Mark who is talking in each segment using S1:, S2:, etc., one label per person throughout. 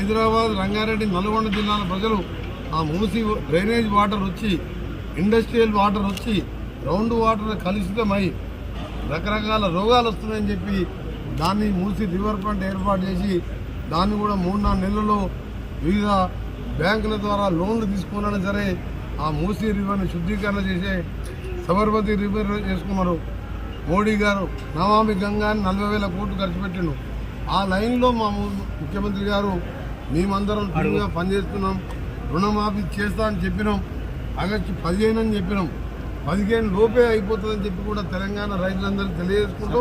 S1: హైదరాబాద్, రంగారెడ్డి, నల్గొండ జిల్లాల ప్రజలు ఆ మూసి డ్రైనేజ్ వాటర్ వచ్చి, ఇండస్ట్రియల్ వాటర్ వచ్చి, గ్రౌండ్ వాటర్ కలుషితమై రకరకాల రోగాలు వస్తున్నాయని చెప్పి దాన్ని మూసి రివర్ ఫ్రంట్ ఏర్పాటు చేసి దాన్ని కూడా 3-4 నెలల్లో వివిధ బ్యాంకుల ద్వారా లోన్లు తీసుకున్నా సరే ఆ మూసి రివర్ని శుద్ధీకరణ చేసే సబర్మతి రివర్ చేసుకున్నారు. మోడీ గారు నమామి గంగాని 40,000 కోట్లు ఖర్చు పెట్టిండు. ఆ లైన్లో మా ముఖ్యమంత్రి గారు మేమందరం టీమ్గా పనిచేస్తున్నాం, రుణమాఫీ చేస్తా అని చెప్పినాం. ఆగస్టు 15 అని చెప్పినాం. 15 లోపే అయిపోతుందని చెప్పి కూడా తెలంగాణ రైతులందరికీ తెలియజేసుకుంటూ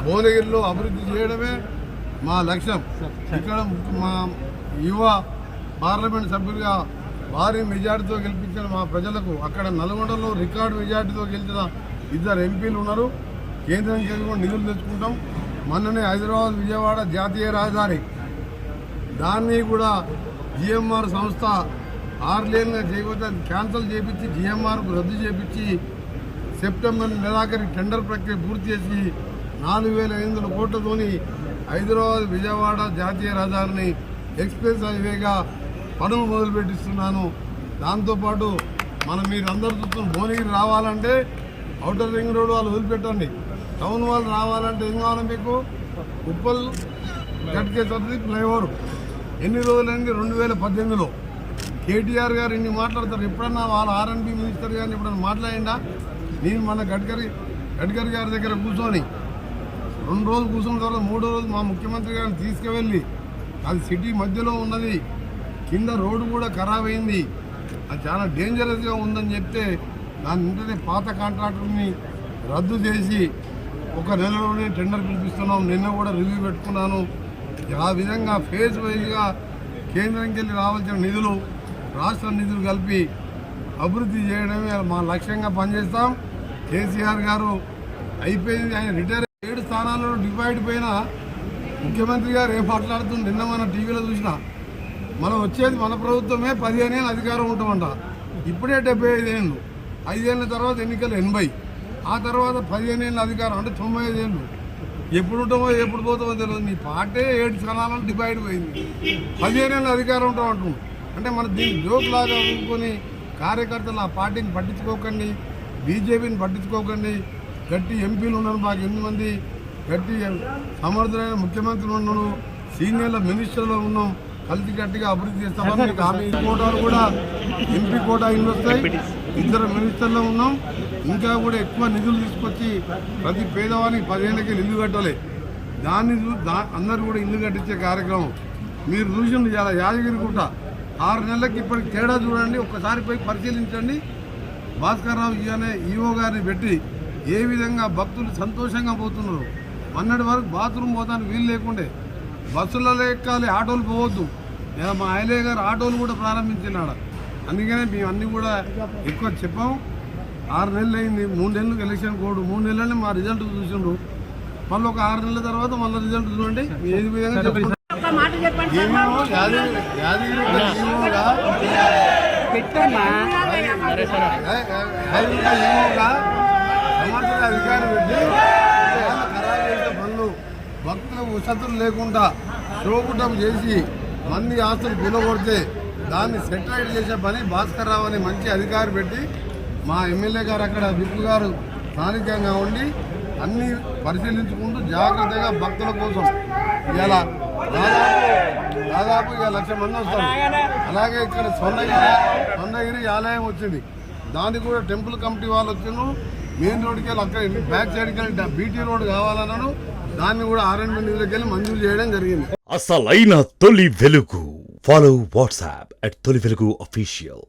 S1: భువనగిరిలో అభివృద్ధి చేయడమే మా లక్ష్యం. ఇక్కడ మా యువ పార్లమెంట్ సభ్యులుగా భారీ మెజార్టీతో గెలిపించిన మా ప్రజలకు అక్కడ నల్గొండలో రికార్డు మెజార్టీతో గెలిచిన 2 ఎంపీలు ఉన్నారు. కేంద్రం కూడా నిధులు తెచ్చుకుంటాం. మొన్ననే హైదరాబాద్, విజయవాడ జాతీయ రహదారి దాన్ని కూడా జిఎంఆర్ సంస్థ 6 లేన్గా చేయకపోతే అది క్యాన్సిల్ చేయించి జిఎంఆర్కు రద్దు చేయించి సెప్టెంబర్ నెలాఖరి టెండర్ ప్రక్రియ పూర్తి చేసి 4,500 కోట్లతోని హైదరాబాద్, విజయవాడ జాతీయ రహదారిని ఎక్స్ప్రెస్ హైవేగా పనులు మొదలుపెట్టిస్తున్నాను. దాంతోపాటు మీరు అందరూ చూస్తున్న భువనగిరి రావాలంటే ఔటర్ రింగ్ రోడ్ వాళ్ళు వదిలిపెట్టండి, టౌన్ వాళ్ళు రావాలంటే ఏం కావాలి మీకు? ఉప్పల్ గట్కేసరి ఫ్లైఓవర్ ఎన్ని రోజులైంది? 2018లో కేటీఆర్ గారు ఇన్ని మాట్లాడతారు. ఎప్పుడన్నా వాళ్ళ ఆర్ఎండ్బి మినిస్టర్ గారిని ఎప్పుడన్నా మాట్లాడిందా? నేను మన గడ్కరీ గారి దగ్గర కూర్చొని 2 రోజులు కూర్చున్న తర్వాత 3వ రోజు మా ముఖ్యమంత్రి గారిని తీసుకువెళ్ళి అది సిటీ మధ్యలో ఉన్నది, కింద రోడ్డు కూడా ఖరాబ్ అయింది, అది చాలా డేంజరస్గా ఉందని చెప్తే దాని వెంటనే పాత కాంట్రాక్టర్ని రద్దు చేసి 1 నెలలోనే టెండర్ పిలిపిస్తున్నాం. నిన్న కూడా రివ్యూ పెట్టుకున్నాను. ఆ విధంగా ఫేజ్ వైజ్గా కేంద్రంకి వెళ్ళి రావాల్సిన నిధులు, రాష్ట్ర నిధులు కలిపి అభివృద్ధి చేయడమే మా లక్ష్యంగా పనిచేస్తాం. కేసీఆర్ గారు అయిపోయింది, ఆయన రిటైర్ 7 స్థానాల్లో డివైడ్ పైన ముఖ్యమంత్రి గారు ఏం మాట్లాడుతుంది నిన్న మన టీవీలో చూసినా. మనం వచ్చేది మన ప్రభుత్వమే 15 ఏళ్ళు అధికారం ఉంటామంట. ఇప్పుడే 75 ఏళ్ళు, 5 ఏళ్ళ తర్వాత ఎన్నికలు 80, ఆ తర్వాత 15 ఏళ్ళ అధికారం అంటే 95 ఏళ్ళు. ఎప్పుడు ఉంటామో ఎప్పుడు పోతామో తెలియదు. నీ పార్టీ 7 స్థానాలను డివైడ్ పోయింది, 15 ఏళ్ళ అధికారం ఉంటాం అంటున్నాం. అంటే మన దీన్ని జోక్లాగా ఊరుకొని కార్యకర్తలు ఆ పార్టీని పట్టించుకోకండి, బీజేపీని పట్టించుకోకండి. గట్టి ఎంపీలు ఉన్నారు మాకు 8 మంది, గట్టి సమర్థులైన ముఖ్యమంత్రులు ఉన్నాను, సీనియర్ల మినిస్టర్లు ఉన్నాం, కలిసి గట్టిగా అభివృద్ధి చేస్తామని మీకు హామీ. కోటాలు కూడా ఎంపీ కోటా ఇల్లు వస్తాయి, 2 మినిస్టర్లు ఉన్నాం. ఇంకా కూడా ఎక్కువ నిధులు తీసుకొచ్చి ప్రతి పేదవానికి 10 ఏళ్ళకి ఇల్లు కట్టాలి. దాన్ని అందరూ కూడా ఇల్లు కట్టించే కార్యక్రమం మీరు చూసింది. చాలా యాదగిరిగుట్ట 6 నెలలకి ఇప్పటికి తేడా చూడండి, ఒక్కసారి పోయి పరిశీలించండి. భాస్కర్ రావు అనే ఈఓ గారిని పెట్టి ఏ విధంగా భక్తులు సంతోషంగా పోతున్నారు. మొన్నటి వరకు బాత్రూమ్ పోతానికి వీలు లేకుండే, బస్సులలో ఎక్కాలి, ఆటోలు పోవద్దు. మా ఐలయ్య గారు ఆటోలు కూడా ప్రారంభించినాడు. అందుకనే మేము అన్నీ కూడా ఎక్కువ చెప్పాం. 6 నెలలు అయింది, 3 నెలలకు ఎలక్షన్ కోడ్, 3 నెలలని మా రిజల్ట్ చూసిండ్రు. మళ్ళీ ఒక 6 నెలల తర్వాత మళ్ళీ రిజల్ట్ చూడండి. ఏ విధంగా చెప్పండి. సమర్థుల అధికారం పెట్టి ఖరాబ్ చేసే పనులు, భక్తులకు వసతులు లేకుండా షోకుటం చేసి మంది ఆస్తులు కూలగొడితే దాన్ని సెటిలైట్ చేసే పని భాస్కర్ రావు అనే మంచి అధికారి పెట్టి మా ఎమ్మెల్యే గారు అక్కడ విప్పు గారు స్థానికంగా ఉండి అన్నీ పరిశీలించుకుంటూ జాగ్రత్తగా భక్తుల కోసం ఇలా దాదాపు 1,00,000 మంది వస్తారు. అలాగే ఇక్కడ స్వర్ణగిరి ఆలయం వచ్చింది, దానికి కూడా టెంపుల్ కమిటీ వాళ్ళు వచ్చిండ్రు. మెయిన్ రోడ్కి వెళ్ళి అక్కడ బ్యాక్ సైడ్కి వెళ్ళి బీటీ రోడ్ కావాలన్నాను, దాన్ని కూడా R&B నిధులకి వెళ్ళి మంజూరు చేయడం జరిగింది.
S2: అసలైన తొలి వెలుగు. ఫాలో వాట్సాప్ @తొలి వెలుగు official.